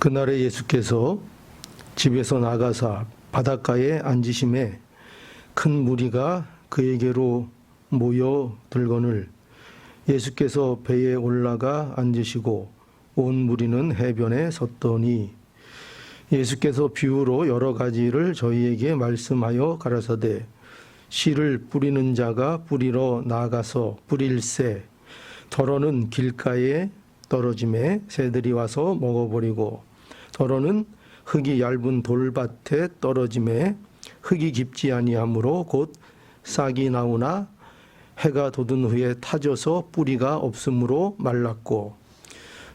그날에 예수께서 집에서 나가사 바닷가에 앉으심에 큰 무리가 그에게로 모여 들거늘 예수께서 배에 올라가 앉으시고 온 무리는 해변에 섰더니 예수께서 비유로 여러 가지를 저희에게 말씀하여 가라사대 씨를 뿌리는 자가 뿌리러 나가서 뿌릴새 더러는 길가에 떨어짐에 새들이 와서 먹어버리고 더러는 흙이 얇은 돌밭에 떨어짐에 흙이 깊지 아니하므로 곧 싹이 나오나 해가 돋은 후에 타져서 뿌리가 없으므로 말랐고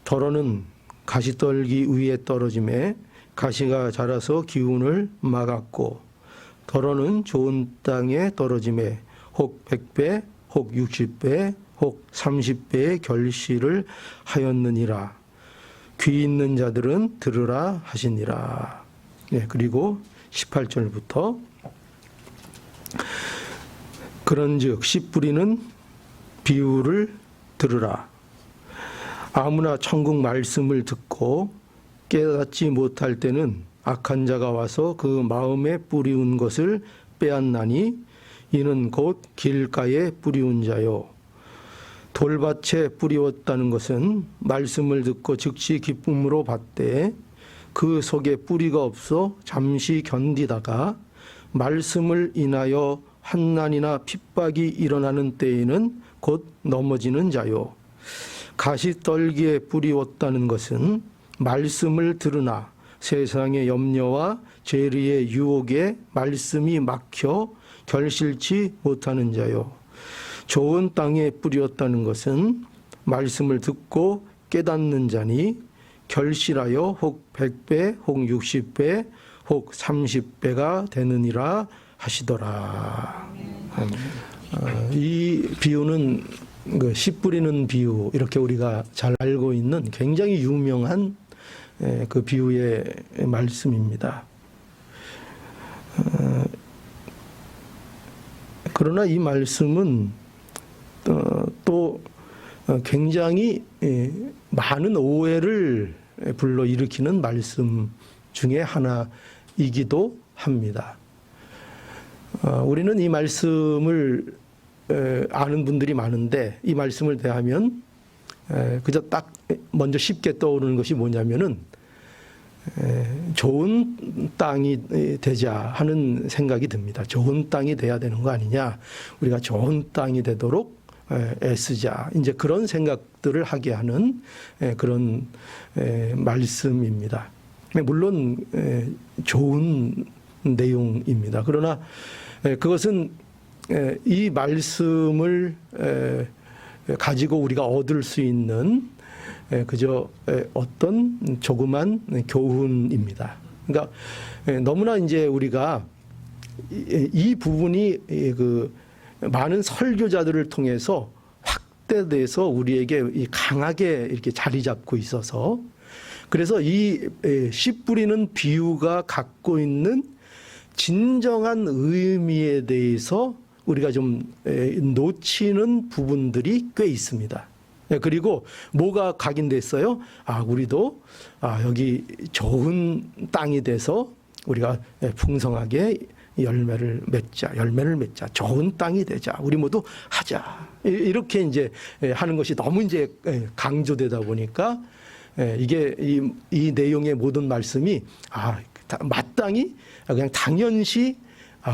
더러는 가시떨기 위에 떨어짐에 가시가 자라서 기운을 막았고 더러는 좋은 땅에 떨어짐에 혹 100배 혹 60배 혹 30배의 결실을 하였느니라. 귀 있는 자들은 들으라 하시니라. 네, 그리고 18절부터 그런즉 씨 뿌리는 비유를 들으라. 아무나 천국 말씀을 듣고 깨닫지 못할 때는 악한 자가 와서 그 마음에 뿌리운 것을 빼앗나니 이는 곧 길가에 뿌리운 자요. 돌밭에 뿌리웠다는 것은 말씀을 듣고 즉시 기쁨으로 받되 그 속에 뿌리가 없어 잠시 견디다가 말씀을 인하여 환난이나 핍박이 일어나는 때에는 곧 넘어지는 자요. 가시떨기에 뿌리웠다는 것은 말씀을 들으나 세상의 염려와 죄의 유혹에 말씀이 막혀 결실치 못하는 자요. 좋은 땅에 뿌렸다는 것은 말씀을 듣고 깨닫는 자니 결실하여 혹 100배 혹 60배 혹 30배가 되느니라 하시더라. 이 비유는 씨 뿌리는 비유, 이렇게 우리가 잘 알고 있는 굉장히 유명한 그 비유의 말씀입니다. 그러나 이 말씀은 또 굉장히 많은 오해를 불러일으키는 말씀 중에 하나이기도 합니다. 우리는 이 말씀을 아는 분들이 많은데 이 말씀을 대하면 그저 딱 먼저 쉽게 떠오르는 것이 뭐냐면은 좋은 땅이 되자 하는 생각이 듭니다. 좋은 땅이 돼야 되는 거 아니냐, 우리가 좋은 땅이 되도록 애쓰자, 이제 그런 생각들을 하게 하는 그런 말씀입니다. 물론 좋은 내용입니다. 그러나 그것은 이 말씀을 가지고 우리가 얻을 수 있는 그저 어떤 조그만 교훈입니다. 그러니까 너무나 이제 우리가 이 부분이 그 많은 설교자들을 통해서 확대돼서 우리에게 강하게 이렇게 자리 잡고 있어서, 그래서 이 씨 뿌리는 비유가 갖고 있는 진정한 의미에 대해서 우리가 좀 놓치는 부분들이 꽤 있습니다. 그리고 뭐가 각인됐어요? 우리도 여기 좋은 땅이 돼서 우리가 풍성하게 열매를 맺자, 좋은 땅이 되자, 우리 모두 하자, 이렇게 이제 하는 것이 너무 이제 강조되다 보니까 이게 이 내용의 모든 말씀이 마땅히 그냥 당연시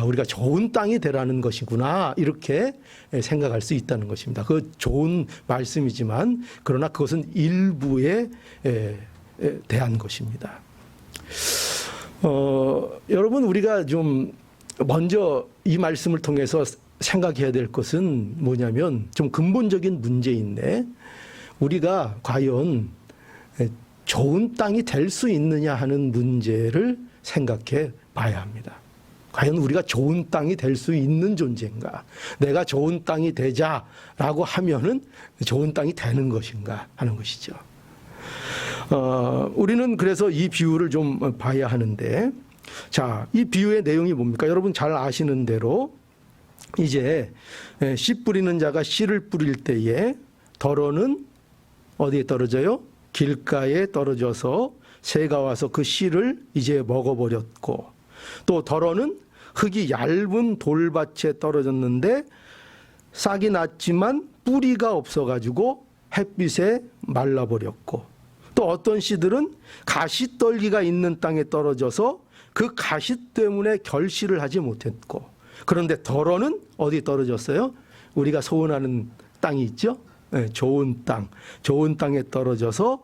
우리가 좋은 땅이 되라는 것이구나, 이렇게 생각할 수 있다는 것입니다. 그 좋은 말씀이지만 그러나 그것은 일부에 대한 것입니다. 여러분, 우리가 좀 먼저 이 말씀을 통해서 생각해야 될 것은 뭐냐면 좀 근본적인 문제인데, 우리가 과연 좋은 땅이 될 수 있느냐 하는 문제를 생각해 봐야 합니다. 과연 우리가 좋은 땅이 될 수 있는 존재인가? 내가 좋은 땅이 되자라고 하면은 좋은 땅이 되는 것인가 하는 것이죠. 우리는 그래서 이 비유를 좀 봐야 하는데, 자, 이 비유의 내용이 뭡니까? 여러분 잘 아시는 대로 이제 씨 뿌리는 자가 씨를 뿌릴 때에 더러는 어디에 떨어져요? 길가에 떨어져서 새가 와서 그 씨를 이제 먹어버렸고, 또 더러는 흙이 얇은 돌밭에 떨어졌는데 싹이 났지만 뿌리가 없어가지고 햇빛에 말라버렸고, 또 어떤 씨들은 가시떨기가 있는 땅에 떨어져서 그 가시 때문에 결실을 하지 못했고, 그런데 더러는 어디 떨어졌어요? 우리가 소원하는 땅이 있죠? 네, 좋은 땅, 좋은 땅에 떨어져서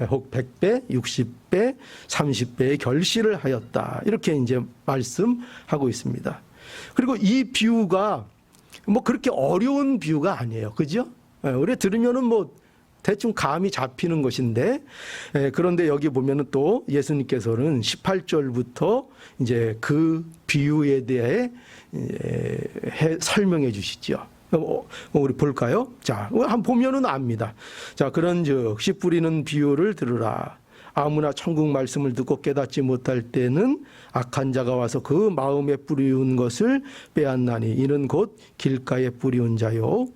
혹 100배, 60배, 30배의 결실을 하였다. 이렇게 이제 말씀하고 있습니다. 그리고 이 비유가 뭐 그렇게 어려운 비유가 아니에요. 그죠? 우리가 들으면은 뭐 대충 감이 잡히는 것인데, 그런데 여기 보면은 또 예수님께서는 18절부터 이제 그 비유에 대해 설명해 주시죠. 우리 볼까요? 자, 한번 보면은 압니다. 자, 그런즉 씨 뿌리는 비유를 들으라. 아무나 천국 말씀을 듣고 깨닫지 못할 때는 악한 자가 와서 그 마음에 뿌리운 것을 빼앗나니 이는 곧 길가에 뿌리운 자요.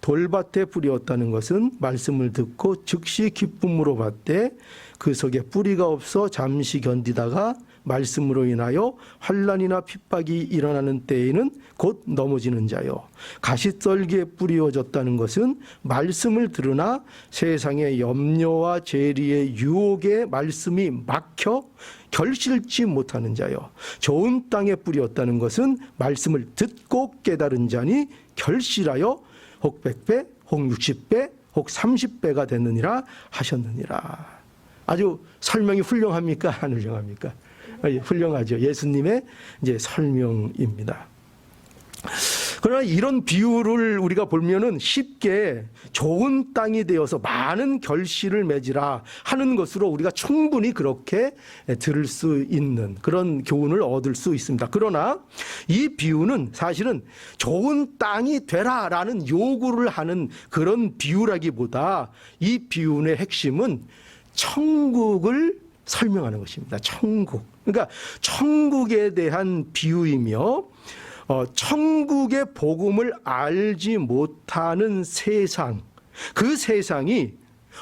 돌밭에 뿌리었다는 것은 말씀을 듣고 즉시 기쁨으로 받되 그 속에 뿌리가 없어 잠시 견디다가 말씀으로 인하여 환난이나 핍박이 일어나는 때에는 곧 넘어지는 자요. 가시떨기에 뿌리어졌다는 것은 말씀을 들으나 세상의 염려와 재리의 유혹에 말씀이 막혀 결실치 못하는 자요. 좋은 땅에 뿌리었다는 것은 말씀을 듣고 깨달은 자니 결실하여 혹 100배, 혹 60배, 혹 30배가 됐느니라 하셨느니라. 아주 설명이 훌륭합니까? 안 훌륭합니까? 훌륭하죠. 예수님의 이제 설명입니다. 그러나 이런 비유를 우리가 보면은 쉽게 좋은 땅이 되어서 많은 결실을 맺으라 하는 것으로 우리가 충분히 그렇게 들을 수 있는 그런 교훈을 얻을 수 있습니다. 그러나 이 비유는 사실은 좋은 땅이 되라라는 요구를 하는 그런 비유라기보다 이 비유의 핵심은 천국을 설명하는 것입니다. 천국. 그러니까 천국에 대한 비유이며 천국의 복음을 알지 못하는 세상, 그 세상이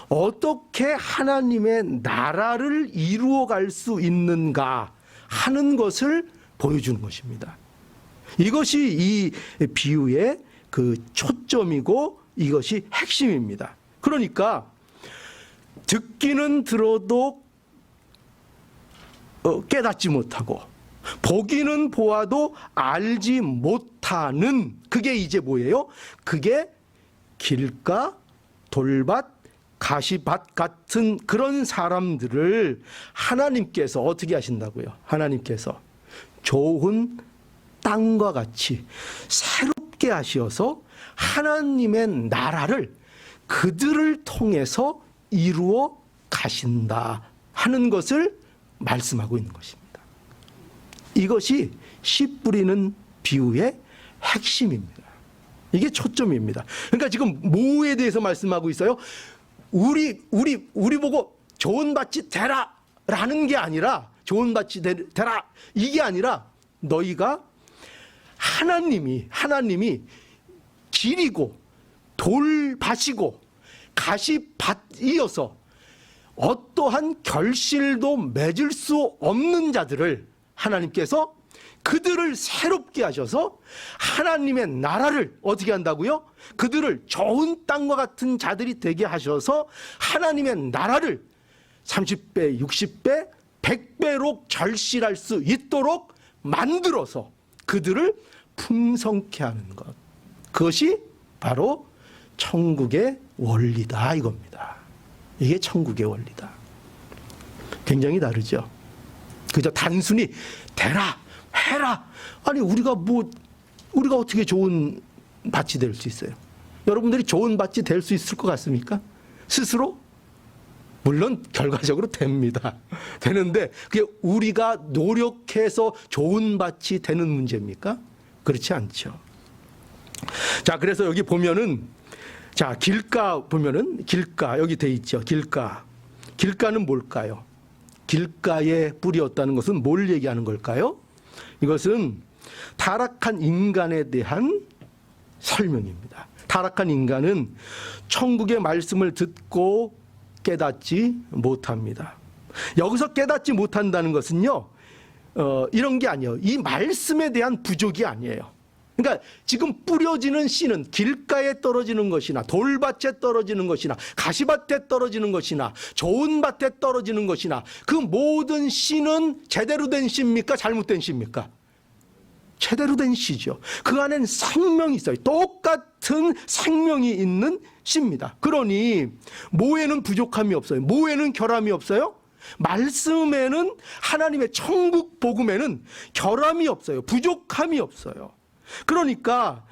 어떻게 하나님의 나라를 이루어갈 수 있는가 하는 것을 보여주는 것입니다. 이것이 이 비유의 그 초점이고 이것이 핵심입니다. 그러니까 듣기는 들어도 깨닫지 못하고 보기는 보아도 알지 못하는 그게 이제 뭐예요? 그게 길가, 돌밭, 가시밭 같은 그런 사람들을 하나님께서 어떻게 하신다고요? 하나님께서 좋은 땅과 같이 새롭게 하셔서 하나님의 나라를 그들을 통해서 이루어 가신다 하는 것을 말씀하고 있는 것입니다. 이것이 씨 뿌리는 비유의 핵심입니다. 이게 초점입니다. 그러니까 지금 뭐에 대해서 말씀하고 있어요? 우리 보고 좋은 밭이 되라라는 게 아니라 좋은 밭이 되라 이게 아니라 너희가 하나님이 길이고 돌밭이고 가시밭이어서 어떠한 결실도 맺을 수 없는 자들을 하나님께서 그들을 새롭게 하셔서 하나님의 나라를 어떻게 한다고요? 그들을 좋은 땅과 같은 자들이 되게 하셔서 하나님의 나라를 30배, 60배, 100배로 결실할 수 있도록 만들어서 그들을 풍성케 하는 것. 그것이 바로 천국의 원리다 이겁니다. 이게 천국의 원리다. 굉장히 다르죠. 그저 단순히 되라, 해라. 아니 우리가 어떻게 좋은 밭이 될 수 있어요? 여러분들이 좋은 밭이 될 수 있을 것 같습니까? 스스로? 물론 결과적으로 됩니다. 되는데 그게 우리가 노력해서 좋은 밭이 되는 문제입니까? 그렇지 않죠. 자, 그래서 여기 보면은 자, 길가 보면은 길가 여기 돼 있죠. 길가는 뭘까요? 길가에 뿌리었다는 것은 뭘 얘기하는 걸까요? 이것은 타락한 인간에 대한 설명입니다. 타락한 인간은 천국의 말씀을 듣고 깨닫지 못합니다. 여기서 깨닫지 못한다는 것은요, 이런 게 아니에요. 이 말씀에 대한 부족이 아니에요. 그러니까 지금 뿌려지는 씨는 길가에 떨어지는 것이나 돌밭에 떨어지는 것이나 가시밭에 떨어지는 것이나 좋은 밭에 떨어지는 것이나 그 모든 씨는 제대로 된 씨입니까? 잘못된 씨입니까? 제대로 된 씨죠. 그 안에는 생명이 있어요. 똑같은 생명이 있는 씨입니다. 그러니 뭐에는 부족함이 없어요. 뭐에는 결함이 없어요. 말씀에는, 하나님의 천국 복음에는 결함이 없어요. 부족함이 없어요. 그러니까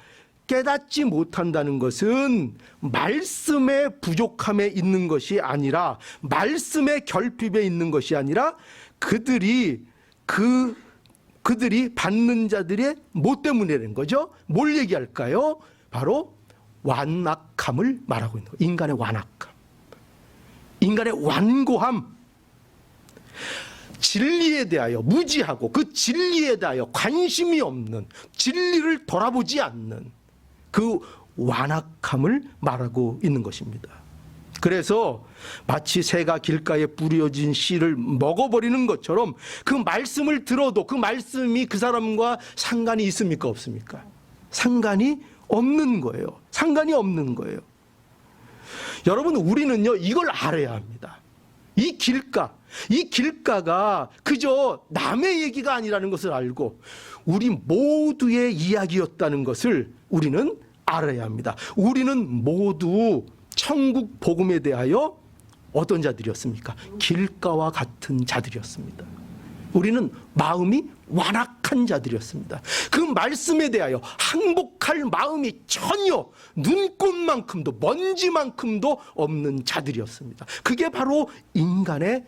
깨닫지 못한다는 것은 말씀의 부족함에 있는 것이 아니라, 말씀의 결핍에 있는 것이 아니라 그들이 받는 자들의 뭐 때문이라는 거죠. 뭘 얘기할까요? 바로 완악함을 말하고 있는 거예요. 인간의 완악함, 인간의 완고함, 진리에 대하여 무지하고 그 진리에 대하여 관심이 없는, 진리를 돌아보지 않는 그 완악함을 말하고 있는 것입니다. 그래서 마치 새가 길가에 뿌려진 씨를 먹어버리는 것처럼 그 말씀을 들어도 그 말씀이 그 사람과 상관이 있습니까? 없습니까? 상관이 없는 거예요. 상관이 없는 거예요. 여러분, 우리는요, 이걸 알아야 합니다. 이 길가가 그저 남의 얘기가 아니라는 것을 알고 우리 모두의 이야기였다는 것을 우리는 알아야 합니다. 우리는 모두 천국 복음에 대하여 어떤 자들이었습니까? 길가와 같은 자들이었습니다. 우리는 마음이 완악한 자들이었습니다. 그 말씀에 대하여 항복할 마음이 전혀 눈꽃만큼도 먼지만큼도 없는 자들이었습니다. 그게 바로 인간의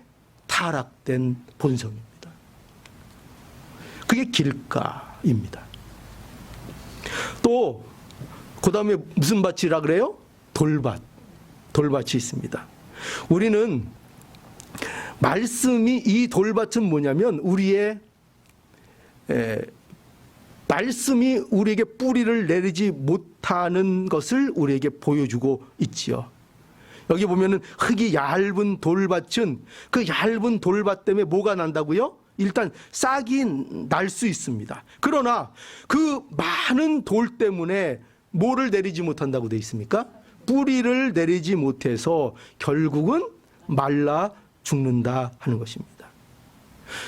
타락된 본성입니다. 그게 길가입니다. 또 그 다음에 무슨 밭이라 그래요? 돌밭이 있습니다. 우리는 말씀이, 이 돌밭은 뭐냐면 우리의 말씀이 우리에게 뿌리를 내리지 못하는 것을 우리에게 보여주고 있지요. 여기 보면은 흙이 얇은 돌밭은 그 얇은 돌밭 때문에 뭐가 난다고요? 일단 싹이 날 수 있습니다. 그러나 그 많은 돌 때문에 뭐를 내리지 못한다고 되어 있습니까? 뿌리를 내리지 못해서 결국은 말라 죽는다 하는 것입니다.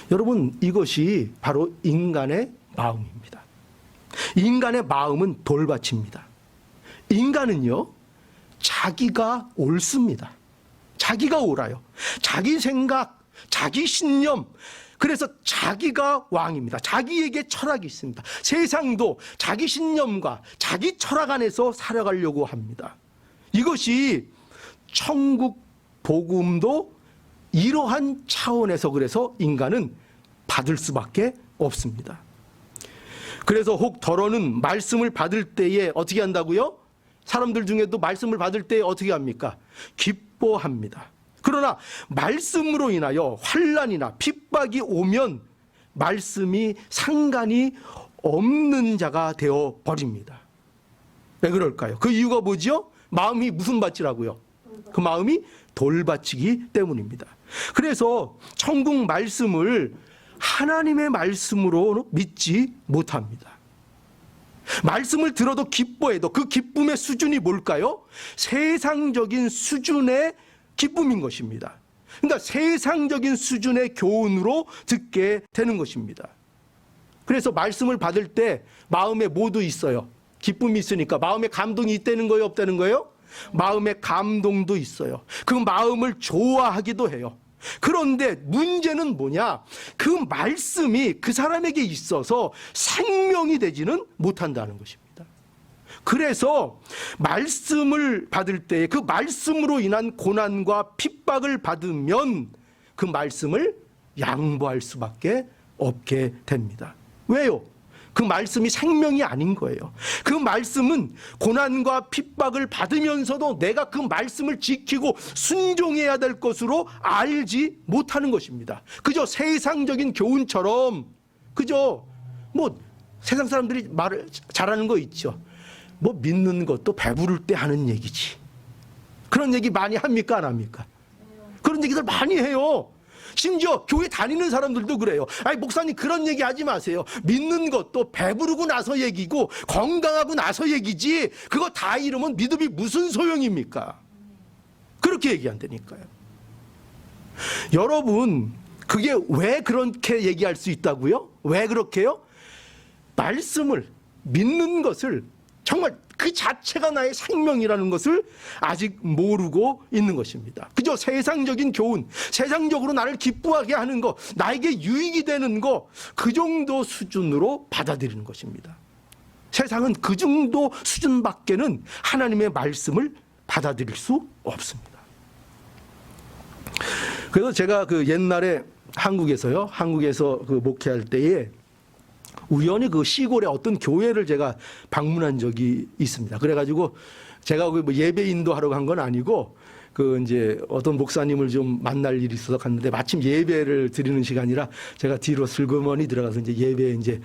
여러분, 이것이 바로 인간의 마음입니다. 인간의 마음은 돌밭입니다. 인간은요, 자기가 옳습니다. 자기가 옳아요. 자기 생각, 자기 신념, 그래서 자기가 왕입니다. 자기에게 철학이 있습니다. 세상도 자기 신념과 자기 철학 안에서 살아가려고 합니다. 이것이 천국 복음도 이러한 차원에서 그래서 인간은 받을 수밖에 없습니다. 그래서 혹 더러는 말씀을 받을 때에 어떻게 한다고요? 사람들 중에도 말씀을 받을 때에 어떻게 합니까? 기뻐합니다. 그러나 말씀으로 인하여 환난이나 핍박이 오면 말씀이 상관이 없는 자가 되어 버립니다. 왜 그럴까요? 그 이유가 뭐죠? 마음이 무슨 밭이라고요? 그 마음이 돌밭이기 때문입니다. 그래서 천국 말씀을 하나님의 말씀으로 믿지 못합니다. 말씀을 들어도 기뻐해도 그 기쁨의 수준이 뭘까요? 세상적인 수준의 기쁨인 것입니다. 그러니까 세상적인 수준의 교훈으로 듣게 되는 것입니다. 그래서 말씀을 받을 때 마음에 뭐도 있어요? 기쁨이 있으니까 마음에 감동이 있다는 거예요? 없다는 거예요? 마음에 감동도 있어요. 그 마음을 좋아하기도 해요. 그런데 문제는 뭐냐? 그 말씀이 그 사람에게 있어서 생명이 되지는 못한다는 것입니다. 그래서 말씀을 받을 때 그 말씀으로 인한 고난과 핍박을 받으면 그 말씀을 양보할 수밖에 없게 됩니다. 왜요? 그 말씀이 생명이 아닌 거예요. 그 말씀은 고난과 핍박을 받으면서도 내가 그 말씀을 지키고 순종해야 될 것으로 알지 못하는 것입니다. 그저 세상적인 교훈처럼, 그저 뭐 세상 사람들이 말을 잘하는 거 있죠. 뭐 믿는 것도 배부를 때 하는 얘기지. 그런 얘기 많이 합니까? 안 합니까? 그런 얘기들 많이 해요. 심지어 교회 다니는 사람들도 그래요. 아니 목사님 그런 얘기 하지 마세요. 믿는 것도 배부르고 나서 얘기고 건강하고 나서 얘기지 그거 다 잃으면 믿음이 무슨 소용입니까? 그렇게 얘기한다니까요. 여러분 그게 왜 그렇게 얘기할 수 있다고요? 왜 그렇게요? 말씀을 믿는 것을 정말 그 자체가 나의 생명이라는 것을 아직 모르고 있는 것입니다. 그저 세상적인 교훈, 세상적으로 나를 기뻐하게 하는 거, 나에게 유익이 되는 거, 그 정도 수준으로 받아들이는 것입니다. 세상은 그 정도 수준밖에는 하나님의 말씀을 받아들일 수 없습니다. 그래서 제가 그 옛날에 한국에서 그 목회할 때에 우연히 그 시골의 어떤 교회를 제가 방문한 적이 있습니다. 그래가지고 제가 뭐 예배 인도하러 간 건 아니고 그 이제 어떤 목사님을 좀 만날 일이 있어서 갔는데 마침 예배를 드리는 시간이라 제가 뒤로 슬그머니 들어가서 이제 예배에 이제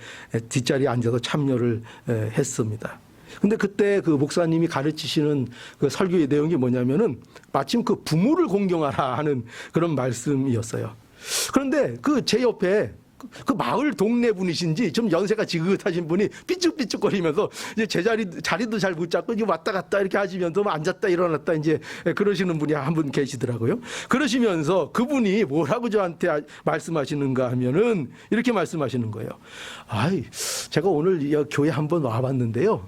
뒷자리에 앉아서 참여를 했습니다. 근데 그때 그 목사님이 가르치시는 그 설교의 내용이 뭐냐면은 마침 그 부모를 공경하라 하는 그런 말씀이었어요. 그런데 그 제 옆에 그 마을 동네 분이신지 좀 연세가 지긋하신 분이 삐죽삐죽거리면서 이제 자리도 잘 못 잡고 이제 왔다 갔다 이렇게 하시면서 앉았다 일어났다 이제 그러시는 분이 한 분 계시더라고요. 그러시면서 그분이 뭐라고 저한테 말씀하시는가 하면은 이렇게 말씀하시는 거예요. 아이, 제가 오늘 이 교회 한번 와봤는데요.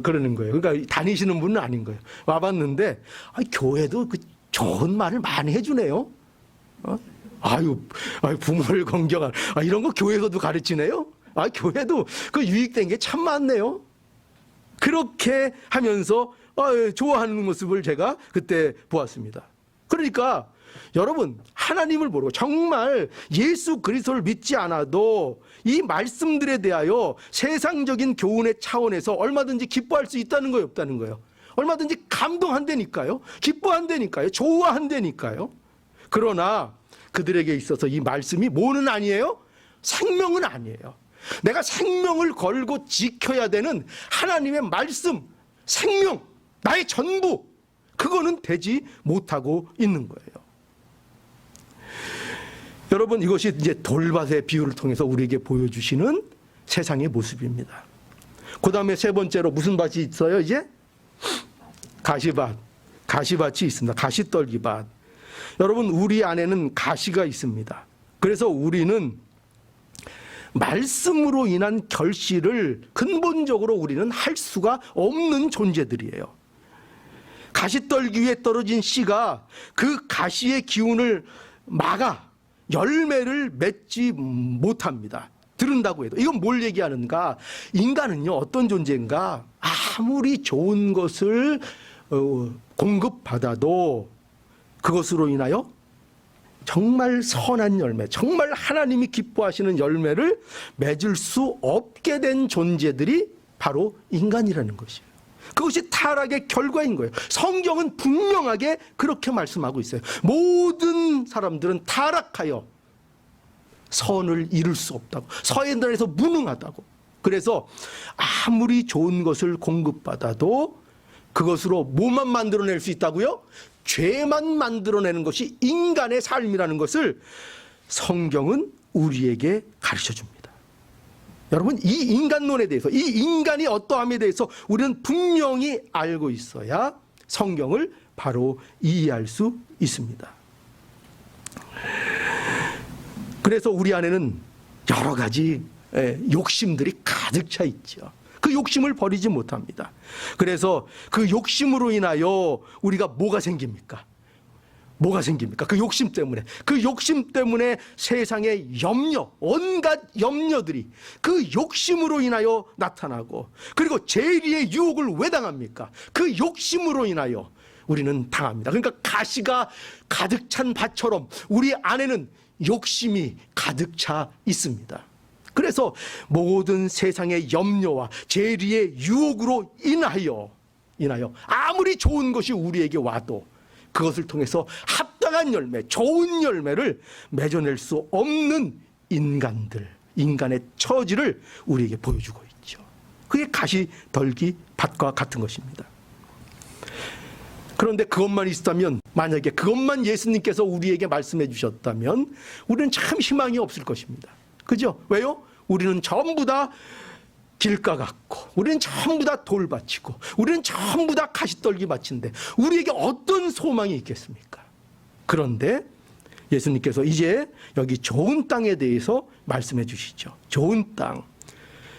그러는 거예요. 그러니까 다니시는 분은 아닌 거예요. 와봤는데 교회도 그 좋은 말을 많이 해주네요. 아유, 부모를 공경할, 이런 거 교회에서도 가르치네요? 교회도 그 유익된 게 참 많네요? 그렇게 하면서, 좋아하는 모습을 제가 그때 보았습니다. 그러니까, 여러분, 하나님을 모르고 정말 예수 그리스도를 믿지 않아도 이 말씀들에 대하여 세상적인 교훈의 차원에서 얼마든지 기뻐할 수 있다는 거예요, 없다는 거예요? 얼마든지 감동한다니까요? 기뻐한다니까요? 좋아한다니까요? 그러나, 그들에게 있어서 이 말씀이 뭐는 아니에요? 생명은 아니에요. 내가 생명을 걸고 지켜야 되는 하나님의 말씀, 생명, 나의 전부, 그거는 되지 못하고 있는 거예요. 여러분, 이것이 이제 돌밭의 비유를 통해서 우리에게 보여주시는 세상의 모습입니다. 그 다음에 세 번째로 무슨 밭이 있어요, 이제? 가시밭이 있습니다. 가시떨기밭. 여러분, 우리 안에는 가시가 있습니다. 그래서 우리는 말씀으로 인한 결실을 근본적으로 우리는 할 수가 없는 존재들이에요. 가시떨기 위에 떨어진 씨가 그 가시의 기운을 막아 열매를 맺지 못합니다. 들은다고 해도. 이건 뭘 얘기하는가? 인간은요, 어떤 존재인가? 아무리 좋은 것을 공급받아도 그것으로 인하여 정말 선한 열매, 정말 하나님이 기뻐하시는 열매를 맺을 수 없게 된 존재들이 바로 인간이라는 것이에요. 그것이 타락의 결과인 거예요. 성경은 분명하게 그렇게 말씀하고 있어요. 모든 사람들은 타락하여 선을 이룰 수 없다고, 서인들에서 무능하다고. 그래서 아무리 좋은 것을 공급받아도 그것으로 뭐만 만들어낼 수 있다고요? 죄만 만들어내는 것이 인간의 삶이라는 것을 성경은 우리에게 가르쳐 줍니다. 여러분, 이 인간론에 대해서, 이 인간이 어떠함에 대해서 우리는 분명히 알고 있어야 성경을 바로 이해할 수 있습니다. 그래서 우리 안에는 여러 가지 욕심들이 가득 차 있죠. 그 욕심을 버리지 못합니다. 그래서 그 욕심으로 인하여 우리가 뭐가 생깁니까? 뭐가 생깁니까? 그 욕심 때문에. 그 욕심 때문에 세상의 염려, 온갖 염려들이 그 욕심으로 인하여 나타나고, 그리고 재리의 유혹을 왜 당합니까? 그 욕심으로 인하여 우리는 당합니다. 그러니까 가시가 가득 찬 밭처럼 우리 안에는 욕심이 가득 차 있습니다. 그래서 모든 세상의 염려와 재리의 유혹으로 인하여 아무리 좋은 것이 우리에게 와도 그것을 통해서 합당한 열매, 좋은 열매를 맺어낼 수 없는 인간의 처지를 우리에게 보여주고 있죠. 그게 가시떨기 밭과 같은 것입니다. 그런데 그것만 있다면, 만약에 그것만 예수님께서 우리에게 말씀해 주셨다면 우리는 참 희망이 없을 것입니다. 그죠? 왜요? 우리는 전부 다 길가 같고, 우리는 전부 다 돌밭이고, 우리는 전부 다 가시떨기 밭인데 우리에게 어떤 소망이 있겠습니까? 그런데 예수님께서 이제 여기 좋은 땅에 대해서 말씀해 주시죠. 좋은 땅.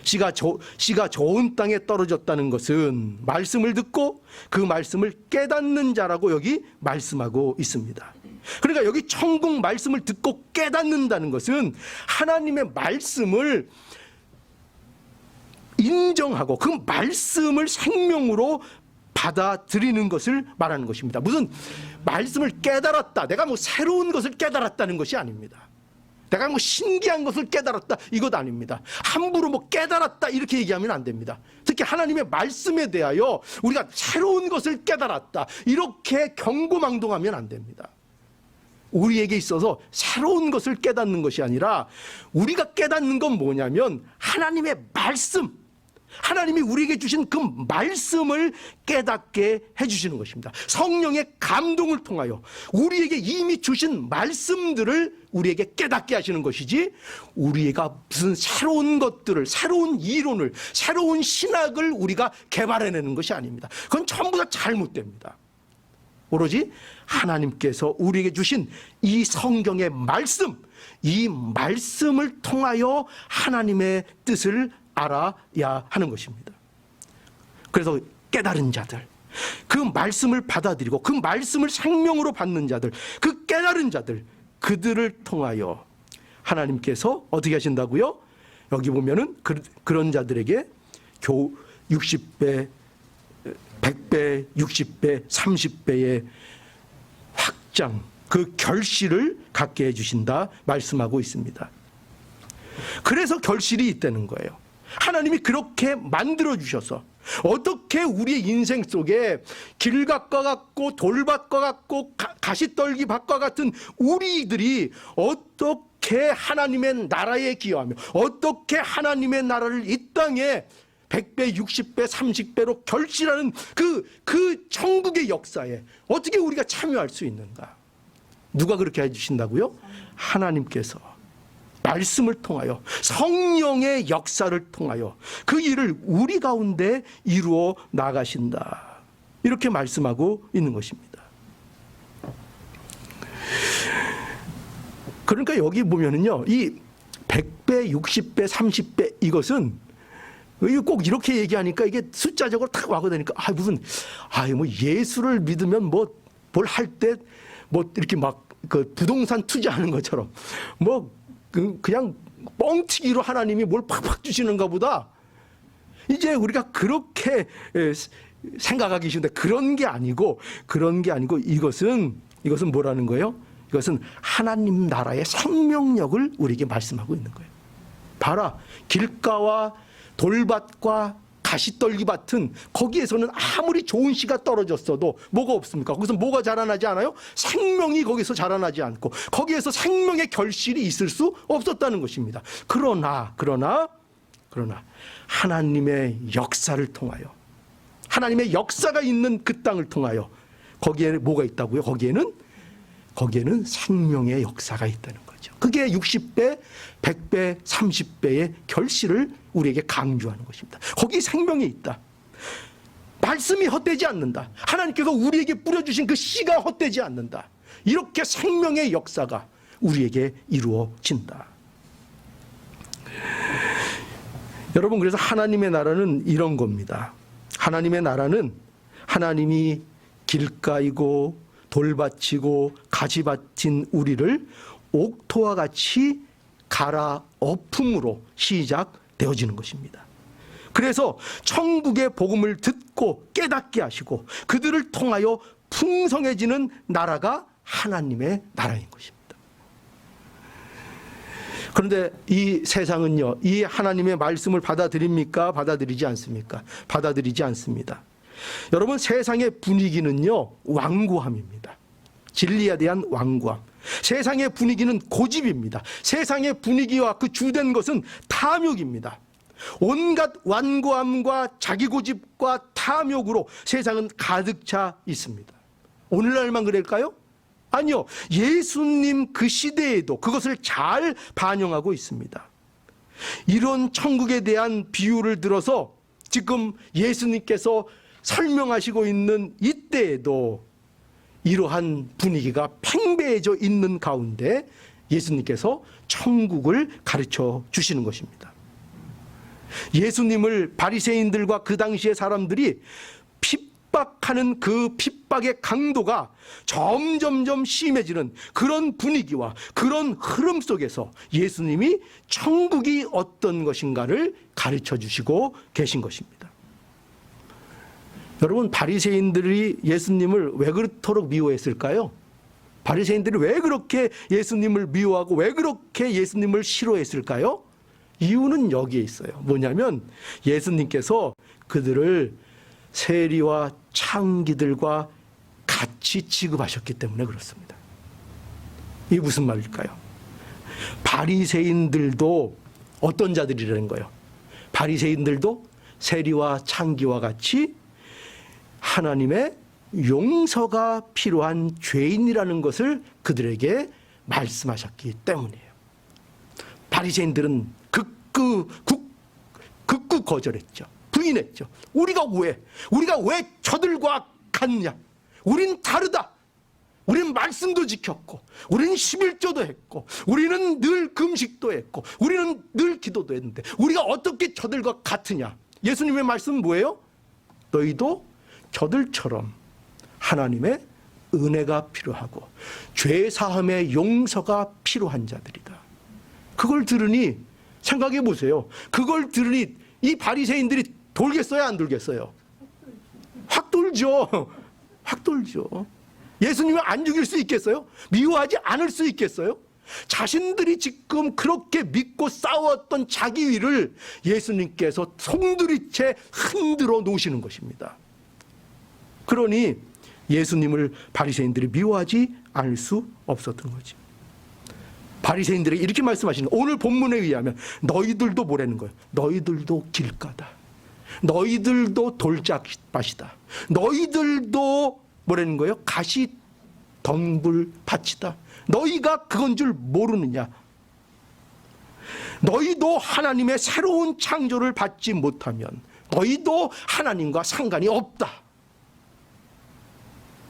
씨가 좋은 땅에 떨어졌다는 것은 말씀을 듣고 그 말씀을 깨닫는 자라고 여기 말씀하고 있습니다. 그러니까 여기 천국 말씀을 듣고 깨닫는다는 것은 하나님의 말씀을 인정하고 그 말씀을 생명으로 받아들이는 것을 말하는 것입니다. 무슨 말씀을 깨달았다, 내가 뭐 새로운 것을 깨달았다는 것이 아닙니다. 내가 뭐 신기한 것을 깨달았다, 이것 아닙니다. 함부로 뭐 깨달았다 이렇게 얘기하면 안 됩니다. 특히 하나님의 말씀에 대하여 우리가 새로운 것을 깨달았다 이렇게 경고망동하면 안 됩니다. 우리에게 있어서 새로운 것을 깨닫는 것이 아니라 우리가 깨닫는 건 뭐냐면 하나님의 말씀, 하나님이 우리에게 주신 그 말씀을 깨닫게 해주시는 것입니다. 성령의 감동을 통하여 우리에게 이미 주신 말씀들을 우리에게 깨닫게 하시는 것이지, 우리가 무슨 새로운 것들을, 새로운 이론을, 새로운 신학을 우리가 개발해내는 것이 아닙니다. 그건 전부 다 잘못됩니다. 오로지 하나님께서 우리에게 주신 이 성경의 말씀, 이 말씀을 통하여 하나님의 뜻을 알아야 하는 것입니다. 그래서 깨달은 자들, 그 말씀을 받아들이고 그 말씀을 생명으로 받는 자들, 그 깨달은 자들, 그들을 통하여 하나님께서 어떻게 하신다고요? 여기 보면은 그런 자들에게 60배, 100배, 60배, 30배의 확장, 그 결실을 갖게 해주신다 말씀하고 있습니다. 그래서 결실이 있다는 거예요. 하나님이 그렇게 만들어 주셔서 어떻게 우리의 인생 속에 길갓과 같고 돌밭과 같고 가시떨기 밭과 같은 우리들이 어떻게 하나님의 나라에 기여하며 어떻게 하나님의 나라를 이 땅에 100배, 60배, 30배로 결실하는 그 천국의 역사에 어떻게 우리가 참여할 수 있는가? 누가 그렇게 해주신다고요? 하나님께서 말씀을 통하여 성령의 역사를 통하여 그 일을 우리 가운데 이루어 나가신다, 이렇게 말씀하고 있는 것입니다. 그러니까 여기 보면은요, 이 100배, 60배, 30배 이것은 꼭 이렇게 얘기하니까 이게 숫자적으로 탁 와거든요. 뭐 예수를 믿으면 뭐 뭘 할 때 뭐 이렇게 막 그 부동산 투자하는 것처럼 뭐 그냥 뻥튀기로 하나님이 뭘 팍팍 주시는가 보다, 이제 우리가 그렇게 생각하기 쉬운데 그런 게 아니고 이것은 뭐라는 거예요? 이것은 하나님 나라의 생명력을 우리에게 말씀하고 있는 거예요. 봐라, 길가와 돌밭과 가시떨기 밭은 거기에서는 아무리 좋은 씨가 떨어졌어도 뭐가 없습니까? 거기서 뭐가 자라나지 않아요? 생명이 거기서 자라나지 않고 거기에서 생명의 결실이 있을 수 없었다는 것입니다. 그러나 하나님의 역사를 통하여, 하나님의 역사가 있는 그 땅을 통하여 거기에 뭐가 있다고요? 거기에는 생명의 역사가 있다는 거죠. 그게 60배, 100배, 30배의 결실을 우리에게 강조하는 것입니다. 거기에 생명이 있다. 말씀이 헛되지 않는다. 하나님께서 우리에게 뿌려주신 그 씨가 헛되지 않는다. 이렇게 생명의 역사가 우리에게 이루어진다. 여러분, 그래서 하나님의 나라는 이런 겁니다. 하나님의 나라는 하나님이 길가이고 돌밭이고 가지밭인 우리를 옥토와 같이 갈아엎음으로 시작되어지는 것입니다. 그래서 천국의 복음을 듣고 깨닫게 하시고 그들을 통하여 풍성해지는 나라가 하나님의 나라인 것입니다. 그런데 이 세상은요, 이 하나님의 말씀을 받아들입니까? 받아들이지 않습니까? 받아들이지 않습니다. 여러분, 세상의 분위기는요, 완고함입니다. 진리에 대한 완고함. 세상의 분위기는 고집입니다. 세상의 분위기와 그 주된 것은 탐욕입니다. 온갖 완고함과 자기 고집과 탐욕으로 세상은 가득 차 있습니다. 오늘날만 그럴까요? 아니요. 예수님 그 시대에도 그것을 잘 반영하고 있습니다. 이런 천국에 대한 비유를 들어서 지금 예수님께서 설명하시고 있는 이때에도 이러한 분위기가 팽배해져 있는 가운데 예수님께서 천국을 가르쳐 주시는 것입니다. 예수님을 바리새인들과 그 당시의 사람들이 핍박하는 그 핍박의 강도가 점점점 심해지는 그런 분위기와 그런 흐름 속에서 예수님이 천국이 어떤 것인가를 가르쳐 주시고 계신 것입니다. 여러분, 바리새인들이 예수님을 왜 그토록 미워했을까요? 바리새인들이 왜 그렇게 예수님을 미워하고 왜 그렇게 예수님을 싫어했을까요? 이유는 여기에 있어요. 뭐냐면 예수님께서 그들을 세리와 창기들과 같이 취급하셨기 때문에 그렇습니다. 이게 무슨 말일까요? 바리새인들도 어떤 자들이라는 거예요? 바리새인들도 세리와 창기와 같이 하나님의 용서가 필요한 죄인이라는 것을 그들에게 말씀하셨기 때문이에요. 바리새인들은 극구 거절했죠. 부인했죠. 우리가 왜 저들과 같냐? 우린 다르다. 우리는 말씀도 지켰고, 우리는 11조도 했고, 우리는 늘 금식도 했고, 우리는 늘 기도도 했는데 우리가 어떻게 저들과 같으냐? 예수님의 말씀은 뭐예요? 너희도 저들처럼 하나님의 은혜가 필요하고 죄 사함의 용서가 필요한 자들이다. 그걸 들으니 생각해 보세요. 그걸 들으니 이 바리새인들이 돌겠어요, 안 돌겠어요? 확 돌죠. 확 돌죠. 예수님을 안 죽일 수 있겠어요? 미워하지 않을 수 있겠어요? 자신들이 지금 그렇게 믿고 싸웠던 자기 위를 예수님께서 송두리째 흔들어 놓으시는 것입니다. 그러니 예수님을 바리새인들이 미워하지 않을 수 없었던 거죠. 바리새인들에게 이렇게 말씀하시는, 오늘 본문에 의하면 너희들도 뭐라는 거예요? 너희들도 길가다. 너희들도 돌짝밭이다. 너희들도 뭐라는 거예요? 가시 덩불 밭이다. 너희가 그건 줄 모르느냐? 너희도 하나님의 새로운 창조를 받지 못하면 너희도 하나님과 상관이 없다.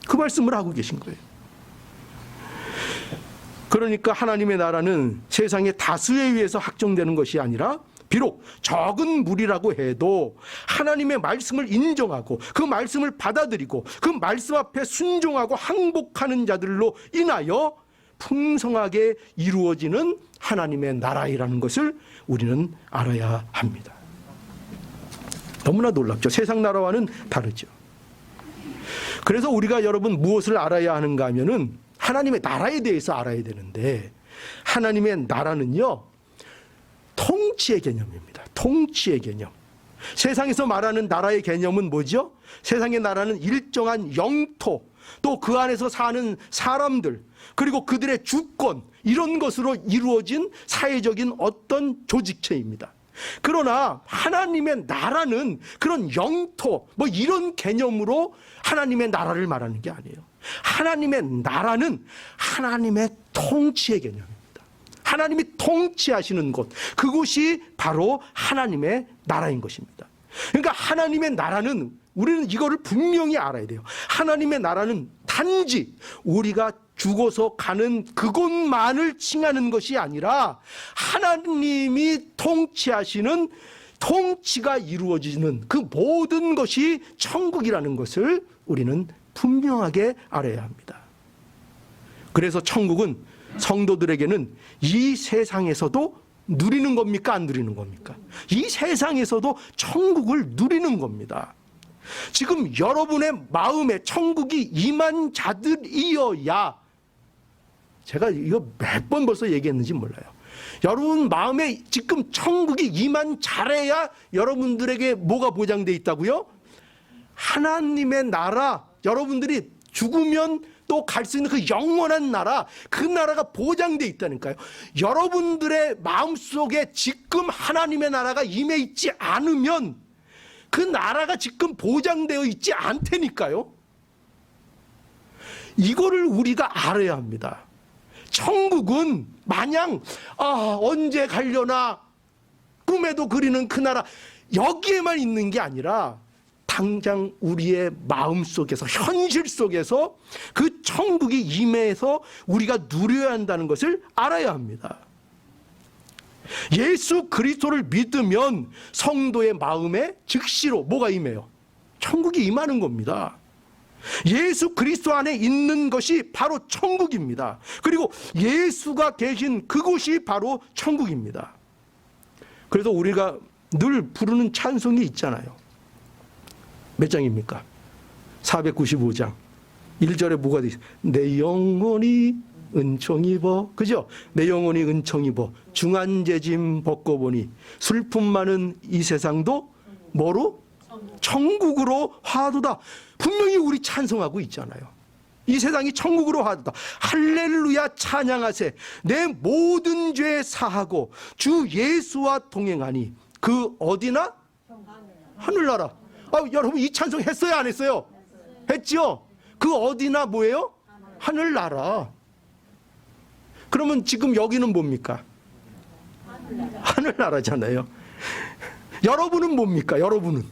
그 말씀을 하고 계신 거예요. 그러니까 하나님의 나라는 세상의 다수에 의해서 확정되는 것이 아니라 비록 적은 무리라고 해도 하나님의 말씀을 인정하고 그 말씀을 받아들이고 그 말씀 앞에 순종하고 항복하는 자들로 인하여 풍성하게 이루어지는 하나님의 나라이라는 것을 우리는 알아야 합니다. 너무나 놀랍죠. 세상 나라와는 다르죠. 그래서 우리가 여러분 무엇을 알아야 하는가 하면은 하나님의 나라에 대해서 알아야 되는데, 하나님의 나라는요 통치의 개념입니다. 통치의 개념. 세상에서 말하는 나라의 개념은 뭐죠? 세상의 나라는 일정한 영토, 또 그 안에서 사는 사람들, 그리고 그들의 주권, 이런 것으로 이루어진 사회적인 어떤 조직체입니다. 그러나 하나님의 나라는 그런 영토, 뭐 이런 개념으로 하나님의 나라를 말하는 게 아니에요. 하나님의 나라는 하나님의 통치의 개념입니다. 하나님이 통치하시는 곳, 그곳이 바로 하나님의 나라인 것입니다. 그러니까 하나님의 나라는, 우리는 이거를 분명히 알아야 돼요. 하나님의 나라는 단지 우리가 죽어서 가는 그곳만을 칭하는 것이 아니라 하나님이 통치하시는, 통치가 이루어지는 그 모든 것이 천국이라는 것을 우리는 분명하게 알아야 합니다. 그래서 천국은 성도들에게는 이 세상에서도 누리는 겁니까? 안 누리는 겁니까? 이 세상에서도 천국을 누리는 겁니다. 지금 여러분의 마음에 천국이 임한 자들이어야, 제가 이거 몇 번 벌써 얘기했는지 몰라요. 여러분 마음에 지금 천국이 임한 자래야 여러분들에게 뭐가 보장되어 있다고요? 하나님의 나라, 여러분들이 죽으면 또 갈 수 있는 그 영원한 나라, 그 나라가 보장되어 있다니까요. 여러분들의 마음속에 지금 하나님의 나라가 임해 있지 않으면 그 나라가 지금 보장되어 있지 않다니까요. 이거를 우리가 알아야 합니다. 천국은 마냥 언제 가려나 꿈에도 그리는 그 나라 여기에만 있는 게 아니라 당장 우리의 마음 속에서 현실 속에서 그 천국이 임해서 우리가 누려야 한다는 것을 알아야 합니다. 예수 그리스도를 믿으면 성도의 마음에 즉시로 뭐가 임해요? 천국이 임하는 겁니다. 예수 그리스도 안에 있는 것이 바로 천국입니다. 그리고 예수가 계신 그곳이 바로 천국입니다. 그래서 우리가 늘 부르는 찬송이 있잖아요. 몇 장입니까? 495장 1절에 뭐가 돼 있어요? 내 영혼이 은총 입어, 그죠? 내 영혼이 은총 입어 중한재짐 벗고보니 슬픔 많은 이 세상도 뭐로? 천국으로 화도다. 분명히 우리 찬송하고 있잖아요. 이 세상이 천국으로 화도다. 할렐루야 찬양하세. 내 모든 죄 사하고 주 예수와 동행하니 그 어디나? 하늘나라. 여러분 이 찬송 했어요, 안 했어요? 했죠? 그 어디나 뭐예요? 하늘나라. 그러면 지금 여기는 뭡니까? 하늘나라잖아요. 여러분은 뭡니까? 여러분은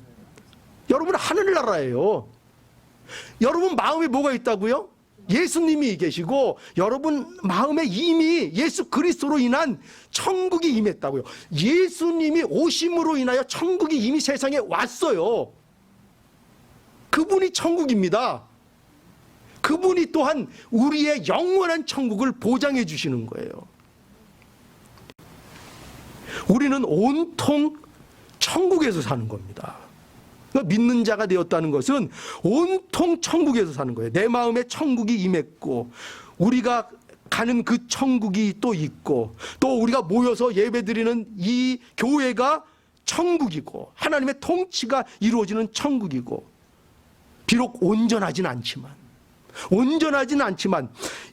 하늘나라예요. 여러분 마음에 뭐가 있다고요? 예수님이 계시고 여러분 마음에 이미 예수 그리스도로 인한 천국이 임했다고요. 예수님이 오심으로 인하여 천국이 이미 세상에 왔어요. 그분이 천국입니다. 그분이 또한 우리의 영원한 천국을 보장해 주시는 거예요. 우리는 온통 천국에서 사는 겁니다. 그러니까 믿는 자가 되었다는 것은 온통 천국에서 사는 거예요. 내 마음에 천국이 임했고 우리가 가는 그 천국이 또 있고 또 우리가 모여서 예배드리는 이 교회가 천국이고 하나님의 통치가 이루어지는 천국이고 비록 온전하진 않지만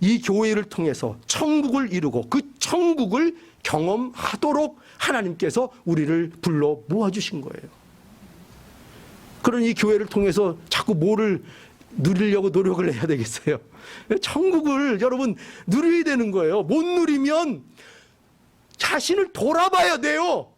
이 교회를 통해서 천국을 이루고 그 천국을 경험하도록 하나님께서 우리를 불러 모아주신 거예요. 그러니 이 교회를 통해서 자꾸 뭐를 누리려고 노력을 해야 되겠어요? 천국을 여러분 누려야 되는 거예요. 못 누리면 자신을 돌아봐야 돼요.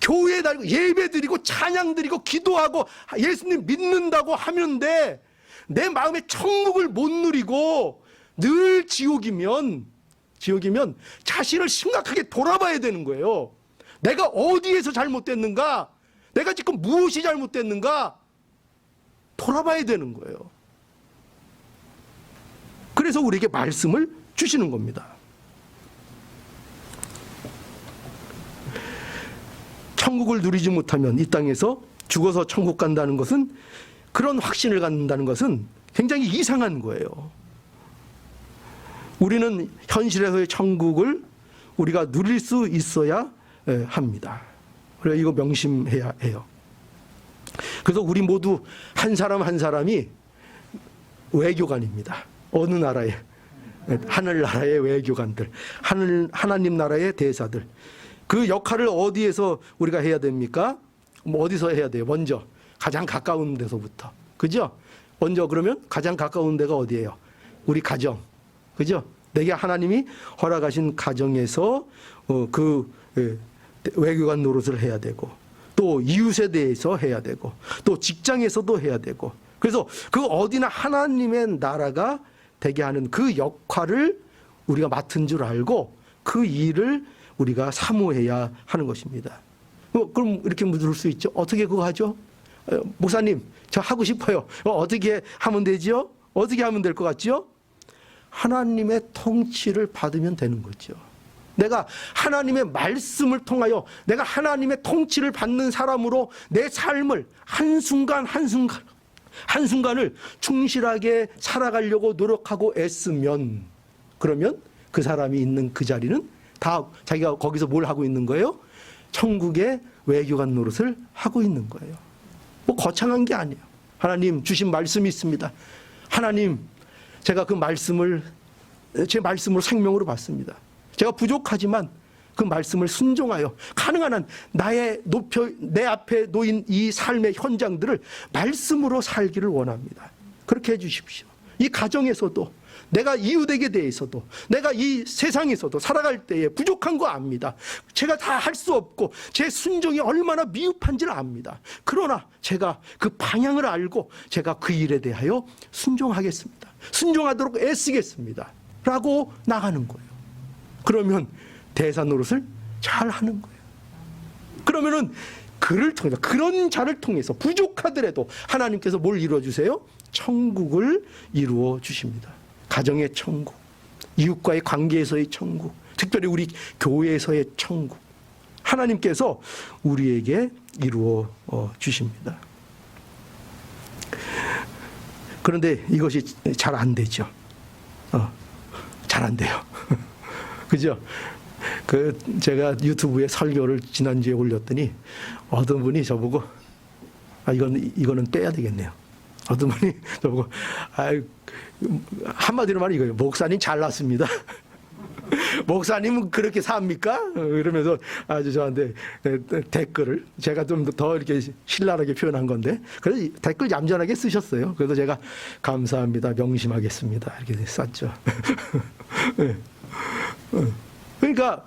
교회에 다니고 예배 드리고 찬양 드리고 기도하고 예수님 믿는다고 하는데 내 마음에 천국을 못 누리고 늘 지옥이면 자신을 심각하게 돌아봐야 되는 거예요. 내가 어디에서 잘못됐는가? 내가 지금 무엇이 잘못됐는가? 돌아봐야 되는 거예요. 그래서 우리에게 말씀을 주시는 겁니다. 천국을 누리지 못하면 이 땅에서 죽어서 천국 간다는 것은 그런 확신을 갖는다는 것은 굉장히 이상한 거예요. 우리는 현실에서의 천국을 우리가 누릴 수 있어야 합니다. 그래서 이거 명심해야 해요. 그래서 우리 모두 한 사람 한 사람이 외교관입니다. 어느 나라에? 하늘나라의 외교관들, 하나님 나라의 대사들. 그 역할을 어디에서 우리가 해야 됩니까? 어디서 해야 돼요? 먼저 가장 가까운 데서부터, 그죠? 먼저 그러면 가장 가까운 데가 어디예요? 우리 가정, 그죠? 내게 하나님이 허락하신 가정에서 그 외교관 노릇을 해야 되고, 또 이웃에 대해서 해야 되고, 또 직장에서도 해야 되고. 그래서 그 어디나 하나님의 나라가 되게 하는 그 역할을 우리가 맡은 줄 알고 그 일을 우리가 사모해야 하는 것입니다. 그럼 이렇게 물을 수 있죠. 어떻게 그거 하죠? 목사님, 저 하고 싶어요. 어떻게 하면 되죠? 어떻게 하면 될 것 같죠? 하나님의 통치를 받으면 되는 거죠. 내가 하나님의 말씀을 통하여 내가 하나님의 통치를 받는 사람으로 내 삶을 한순간을 충실하게 살아가려고 노력하고 애쓰면, 그러면 그 사람이 있는 그 자리는 다 자기가 거기서 뭘 하고 있는 거예요? 천국의 외교관 노릇을 하고 있는 거예요. 뭐 거창한 게 아니에요. 하나님 주신 말씀이 있습니다. 하나님, 제가 그 말씀을 제 말씀으로 생명으로 받습니다. 제가 부족하지만 그 말씀을 순종하여 가능한 한 내 앞에 놓인 이 삶의 현장들을 말씀으로 살기를 원합니다. 그렇게 해주십시오. 이 가정에서도, 내가 이웃에게 대해서도, 내가 이 세상에서도 살아갈 때에 부족한 거 압니다. 제가 다 할 수 없고 제 순종이 얼마나 미흡한지를 압니다. 그러나 제가 그 방향을 알고 제가 그 일에 대하여 순종하겠습니다. 순종하도록 애쓰겠습니다. 라고 나가는 거예요. 그러면 대사 노릇을 잘 하는 거예요. 그러면은 그를 통해서, 그런 자를 통해서 부족하더라도 하나님께서 뭘 이루어 주세요? 천국을 이루어 주십니다. 가정의 천국, 이웃과의 관계에서의 천국, 특별히 우리 교회에서의 천국, 하나님께서 우리에게 이루어 주십니다. 그런데 이것이 잘 안 되죠. 잘 안 돼요. 그죠? 제가 유튜브에 설교를 지난주에 올렸더니 어떤 분이 저보고, 이거는 빼야 되겠네요. 어떤 분이 저보고, 한마디로 말하면 이거예요. 목사님 잘났습니다. 목사님은 그렇게 삽니까? 이러면서 아주 저한테 댓글을, 제가 좀 더 이렇게 신랄하게 표현한 건데, 그래서 댓글 얌전하게 쓰셨어요. 그래서 제가 감사합니다, 명심하겠습니다, 이렇게 썼죠. 그러니까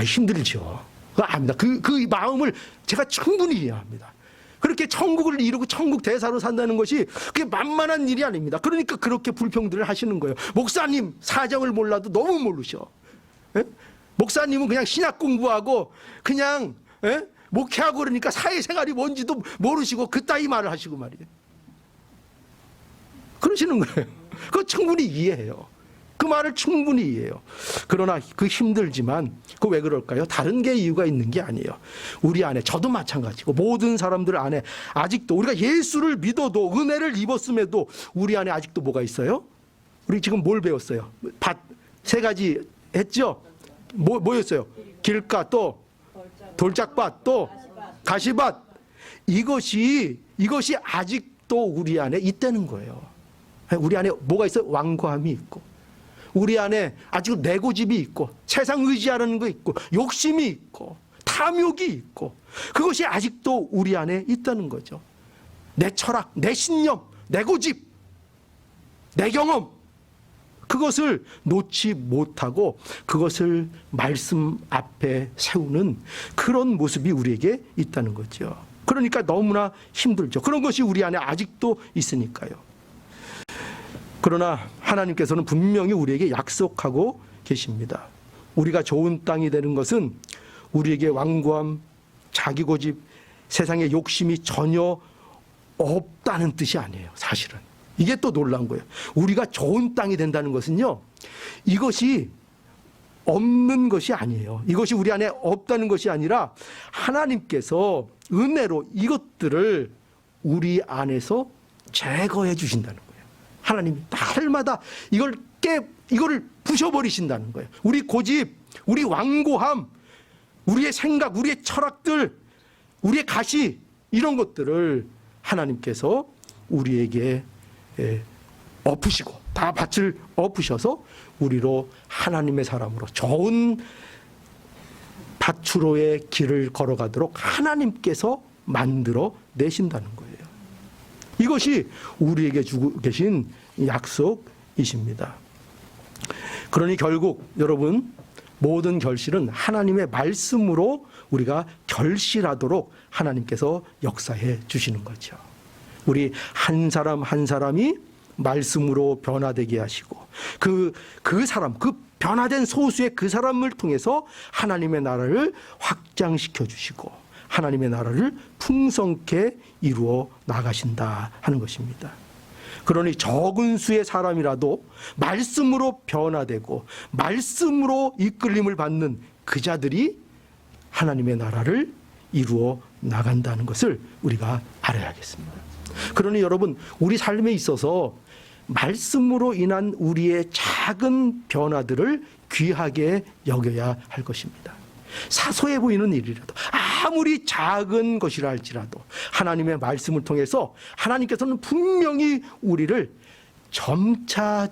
힘들죠. 그거 압니다. 그 마음을 제가 충분히 이해합니다. 그렇게 천국을 이루고 천국 대사로 산다는 것이 그게 만만한 일이 아닙니다. 그러니까 그렇게 불평들을 하시는 거예요. 목사님 사정을 몰라도 너무 모르셔. 에? 목사님은 그냥 신학 공부하고 그냥 목회하고 그러니까 사회생활이 뭔지도 모르시고 그따위 말을 하시고 말이에요. 그러시는 거예요. 그거 충분히 이해해요. 그 말을 충분히 이해해요. 그러나 그 힘들지만 그 왜 그럴까요? 다른 게 이유가 있는 게 아니에요. 우리 안에, 저도 마찬가지고 모든 사람들 안에 아직도, 우리가 예수를 믿어도, 은혜를 입었음에도 우리 안에 아직도 뭐가 있어요? 우리 지금 뭘 배웠어요? 밭 세 가지 했죠? 뭐였어요? 길가, 또 돌짝밭, 또 가시밭. 이것이 아직도 우리 안에 있다는 거예요. 우리 안에 뭐가 있어요? 완고함이 있고, 우리 안에 아직 내고집이 있고, 세상 의지하는 거 있고, 욕심이 있고, 탐욕이 있고, 그것이 아직도 우리 안에 있다는 거죠. 내 철학, 내 신념, 내 고집, 내 경험, 그것을 놓지 못하고 그것을 말씀 앞에 세우는 그런 모습이 우리에게 있다는 거죠. 그러니까 너무나 힘들죠. 그런 것이 우리 안에 아직도 있으니까요. 그러나 하나님께서는 분명히 우리에게 약속하고 계십니다. 우리가 좋은 땅이 되는 것은 우리에게 완고함, 자기 고집, 세상의 욕심이 전혀 없다는 뜻이 아니에요. 사실은 이게 또 놀라운 거예요. 우리가 좋은 땅이 된다는 것은요, 이것이 없는 것이 아니에요. 이것이 우리 안에 없다는 것이 아니라 하나님께서 은혜로 이것들을 우리 안에서 제거해 주신다는 거예요. 하나님이 날마다 이걸 부셔버리신다는 거예요. 우리 고집, 우리 완고함, 우리의 생각, 우리의 철학들, 우리의 가시, 이런 것들을 하나님께서 우리에게 엎으시고, 다 밭을 엎으셔서 우리로 하나님의 사람으로 좋은 밭으로의 길을 걸어가도록 하나님께서 만들어 내신다는 거예요. 이것이 우리에게 주고 계신 약속이십니다. 그러니 결국 여러분, 모든 결실은 하나님의 말씀으로 우리가 결실하도록 하나님께서 역사해 주시는 거죠. 우리 한 사람 한 사람이 말씀으로 변화되게 하시고, 그 사람, 그 변화된 소수의 그 사람을 통해서 하나님의 나라를 확장시켜 주시고 하나님의 나라를 풍성케 이루어 나가신다 하는 것입니다. 그러니 적은 수의 사람이라도 말씀으로 변화되고 말씀으로 이끌림을 받는 그 자들이 하나님의 나라를 이루어 나간다는 것을 우리가 알아야겠습니다. 그러니 여러분, 우리 삶에 있어서 말씀으로 인한 우리의 작은 변화들을 귀하게 여겨야 할 것입니다. 사소해 보이는 일이라도, 아무리 작은 것이라 할지라도 하나님의 말씀을 통해서 하나님께서는 분명히 우리를 점차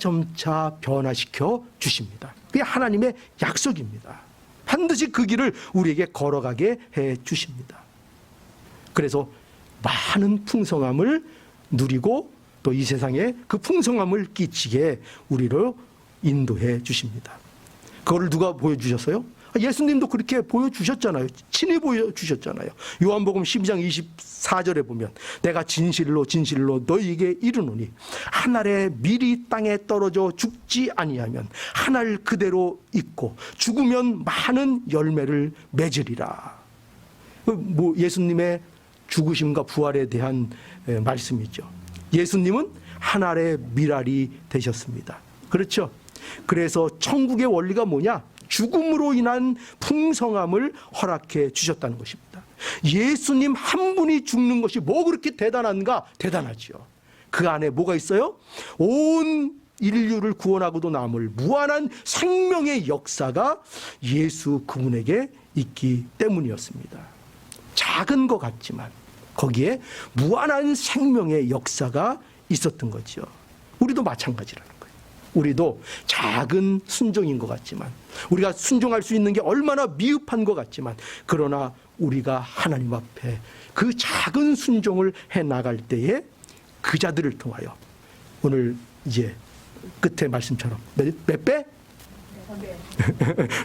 변화시켜 주십니다. 그게 하나님의 약속입니다. 반드시 그 길을 우리에게 걸어가게 해 주십니다. 그래서 많은 풍성함을 누리고 또 이 세상에 그 풍성함을 끼치게 우리를 인도해 주십니다. 그거를 누가 보여주셨어요? 예수님도 그렇게 보여주셨잖아요. 친히 보여주셨잖아요. 요한복음 12장 24절에 보면 내가 진실로 진실로 너희에게 이르노니 한 알의 밀이 땅에 떨어져 죽지 아니하면 한 알 그대로 있고 죽으면 많은 열매를 맺으리라. 뭐 예수님의 죽으심과 부활에 대한 말씀이죠. 예수님은 한 알의 밀알이 되셨습니다. 그렇죠? 그래서 천국의 원리가 뭐냐? 죽음으로 인한 풍성함을 허락해 주셨다는 것입니다. 예수님 한 분이 죽는 것이 뭐 그렇게 대단한가? 대단하죠. 그 안에 뭐가 있어요? 온 인류를 구원하고도 남을 무한한 생명의 역사가 예수 그분에게 있기 때문이었습니다. 작은 것 같지만 거기에 무한한 생명의 역사가 있었던 거죠. 우리도 마찬가지라는 거예요. 우리도 작은 순종인 것 같지만, 우리가 순종할 수 있는 게 얼마나 미흡한 것 같지만, 그러나 우리가 하나님 앞에 그 작은 순종을 해 나갈 때에 그 자들을 통하여 오늘 이제 끝에 말씀처럼 몇 배?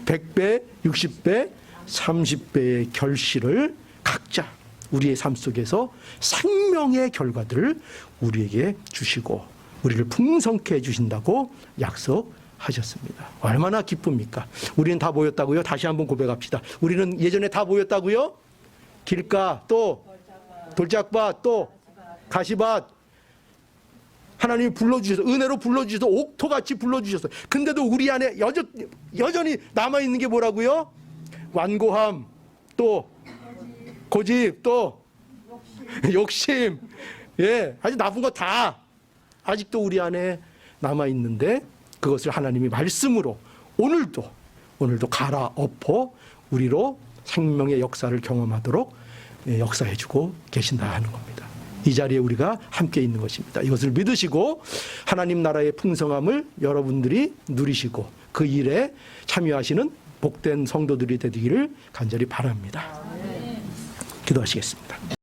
100배, 60배, 30배의 결실을 각자 우리의 삶 속에서 생명의 결과들을 우리에게 주시고 우리를 풍성케 해주신다고 약속하셨습니다. 얼마나 기쁩니까? 우리는 다 모였다고요? 다시 한번 고백합시다. 우리는 예전에 다 모였다고요? 길가, 또 돌짝밭, 또 가시밭. 하나님이 불러주셔서, 은혜로 불러주셔서 옥토같이 불러주셔서, 근데도 우리 안에 여전히 남아있는 게 뭐라고요? 완고함, 또 고집, 또 욕심, 예, 아주 나쁜 거 다 아직도 우리 안에 남아있는데 그것을 하나님이 말씀으로 오늘도 갈아엎어 우리로 생명의 역사를 경험하도록 역사해주고 계신다 하는 겁니다. 이 자리에 우리가 함께 있는 것입니다. 이것을 믿으시고 하나님 나라의 풍성함을 여러분들이 누리시고 그 일에 참여하시는 복된 성도들이 되기를 간절히 바랍니다. 기도하시겠습니다.